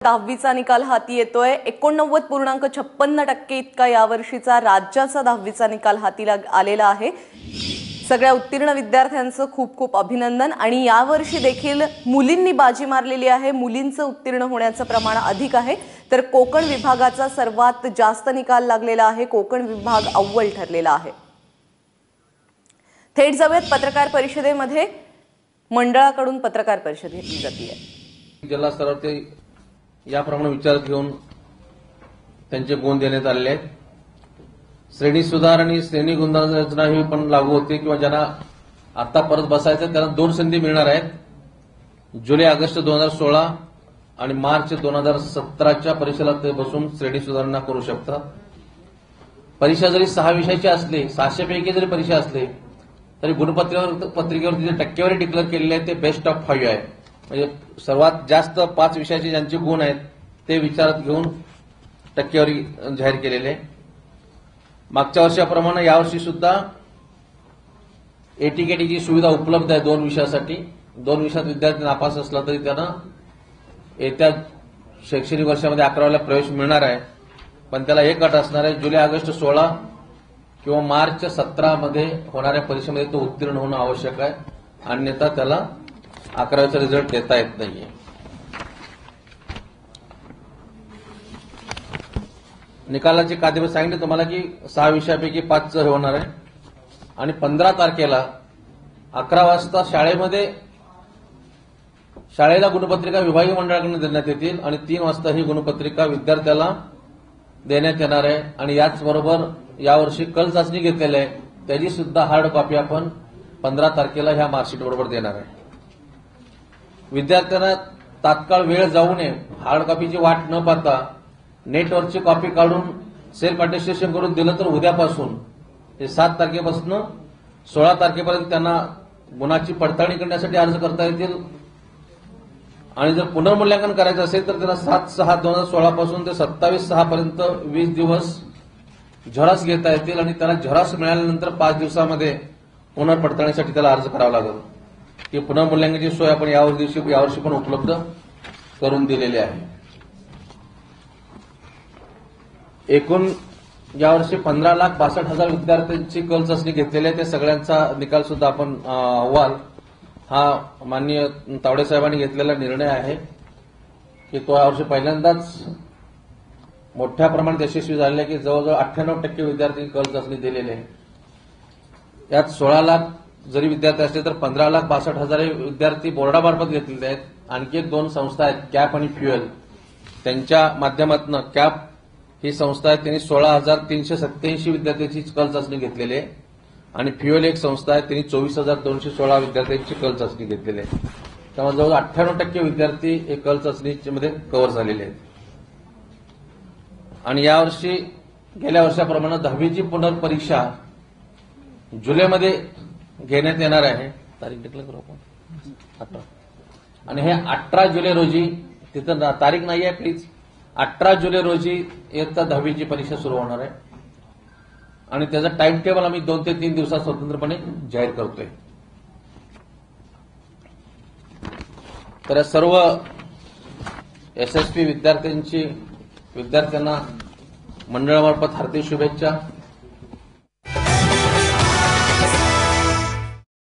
10वीचा निकाल हाती येतोय। 89.56% इतका यावर्षीचा राज्याचा 10वीचा निकाल हाती आलेला आहे। सगळ्या उत्तीर्ण विद्यार्थ्यांचं खूप खूप अभिनंदन। आणि यावर्षी देखील मुलींनी बाजी मारलेली आहे। मुलींचं उत्तीर्ण होण्याचं प्रमाण अधिक आहे, तर कोकण विभागाचा सर्वात जास्त निकाल लागलेला आहे। कोकण विभाग अव्वल ठरलेला आहे। थेट जाऊयात पत्रकार परिषदेमध्ये। मंडळाकडून पत्रकार परिषद घेतली जाते। जिल्हा स्तरावर ते याप्रमाणे विचार घेऊन त्यांचे गुण देण्यात आलेले आहेत। श्रेणी सुधार आणि श्रेणी गुणधर्म योजना ही पण लागू होते किंवा ज्यांना आता परत बसायचं त्यांना 2 संधी मिळणार आहेत। जुलै ऑगस्ट 2016 आणि मार्च 2017च्या परीक्षेला ते बसून श्रेणी सुधारणा करू शकतात। परीक्षा जरी 6 विषयाची असली, 600 पैकी जरी परीक्षा असली तरी गुणपत्रिकेवर जे टक्केवारी डिक्लेअर केलेली आहे ते बेस्ट ऑफ 5 आहे। म्हणजे सर्वात जास्त 5 विषयाचे ज्यांचे गुण आहेत ते विचारात घेऊन टक्केवारी जाहीर केलेली आहे। मागच्या वर्षाप्रमाणे यावर्षी सुद्धा एटीकेटीची सुविधा उपलब्ध आहे 2 विषयासाठी। 2 विषयात विद्यार्थी नापास असला तरी त्यांना येत्या शैक्षणिक वर्षामध्ये 11वीला प्रवेश मिळणार आहे, पण त्याला एक अट असणार आहे, जुलै ऑगस्ट 16 किंवा मार्च 17 मध्ये होणाऱ्या परीक्षेमध्ये तो उत्तीर्ण होणं आवश्यक आहे, अन्यथा त्याला 11वीचा रिझल्ट देता येत नाहीये। निकालाची कागदपत्रे सांगितले तुम्हाला की 6 विषयापैकी 5 होणार आहे आणि 15 तारखेला 11 वाजता शाळेला गुणपत्रिका विभागीय मंडळाकडून देण्यात येतील आणि 3 वाजता ही गुणपत्रिका विद्यार्थ्याला देण्यात येणार आहे। आणि याचबरोबर यावर्षी कल चाचणी घेतलेली आहे त्याची सुद्धा हार्ड कॉपी आपण 15 तारखेला ह्या मार्कशीट बरोबर देणार आहे। विद्यार्थ्यांना तात्काळ वेळ जाऊ नये, हार्ड कॉपीची वाट न पाहता नेटवरची कॉपी काढून सेल्फ अटेस्टेशन करून दिलं तर उद्यापासून ते 7 तारखेपासून 16 तारखेपर्यंत त्यांना गुणाची पडताळणी करण्यासाठी अर्ज करता येतील। आणि जर पुनर्मूल्यांकन करायचं असेल तर त्यांना 7/6/2016 पासून ते 27/6 पर्यंत 20 दिवस झेरॉक्स घेता येतील आणि त्याला झेरॉक्स मिळाल्यानंतर 5 दिवसामध्ये पुनर्पडताळणीसाठी त्याला अर्ज करावा लागेल। ही पुनर्मूल्यांकनाची सोय आपण यावर्षी पण उपलब्ध करून दिलेली आहे। एकूण यावर्षी 15,62,000 विद्यार्थ्यांची कल चाचणी घेतलेली आहे। त्या सगळ्यांचा निकाल सुद्धा आपण अहवाल हा माननीय तावडे साहेबांनी घेतलेला निर्णय आहे की तो यावर्षी पहिल्यांदाच मोठ्या प्रमाणात यशस्वी झालेला आहे की जवळजवळ 98% विद्यार्थी कल चाचणी दिलेले आहे। यात 16 लाख जरी विद्यार्थी असले तर 15,62,000 विद्यार्थी बोर्डामार्फत घेतलेले आहेत। आणखी 2 संस्था आहेत, कॅप आणि फ्युएल, त्यांच्या माध्यमातून कॅप ही संस्था आहे, त्यांनी 16,387 विद्यार्थ्यांची कल चाचणी घेतलेली आहे आणि फ्युएल एक संस्था आहे, त्यांनी 24,216 विद्यार्थ्यांची कल चाचणी घेतलेली आहे। त्यामुळे जवळजवळ 98% विद्यार्थी हे कल चाचणीमध्ये कव्हर झालेले आहेत। आणि यावर्षी गेल्या वर्षाप्रमाणे 10वीची पुनर्परीक्षा जुलैमध्ये घेण्यात येणार आहे। तारीख डिक्लेअर करू आपण 18 आणि हे 18 जुलै रोजी, तिथं तारीख नाही आहे प्लीज, 18 जुलै रोजी इयत्ता 10वीची परीक्षा सुरू होणार आहे आणि त्याचं टाइम टेबल आम्ही 2 ते 3 दिवसात स्वतंत्रपणे जाहीर करतोय। तर या सर्व एसएसपी विद्यार्थ्यांना मंडळामार्फत हार्दिक शुभेच्छा।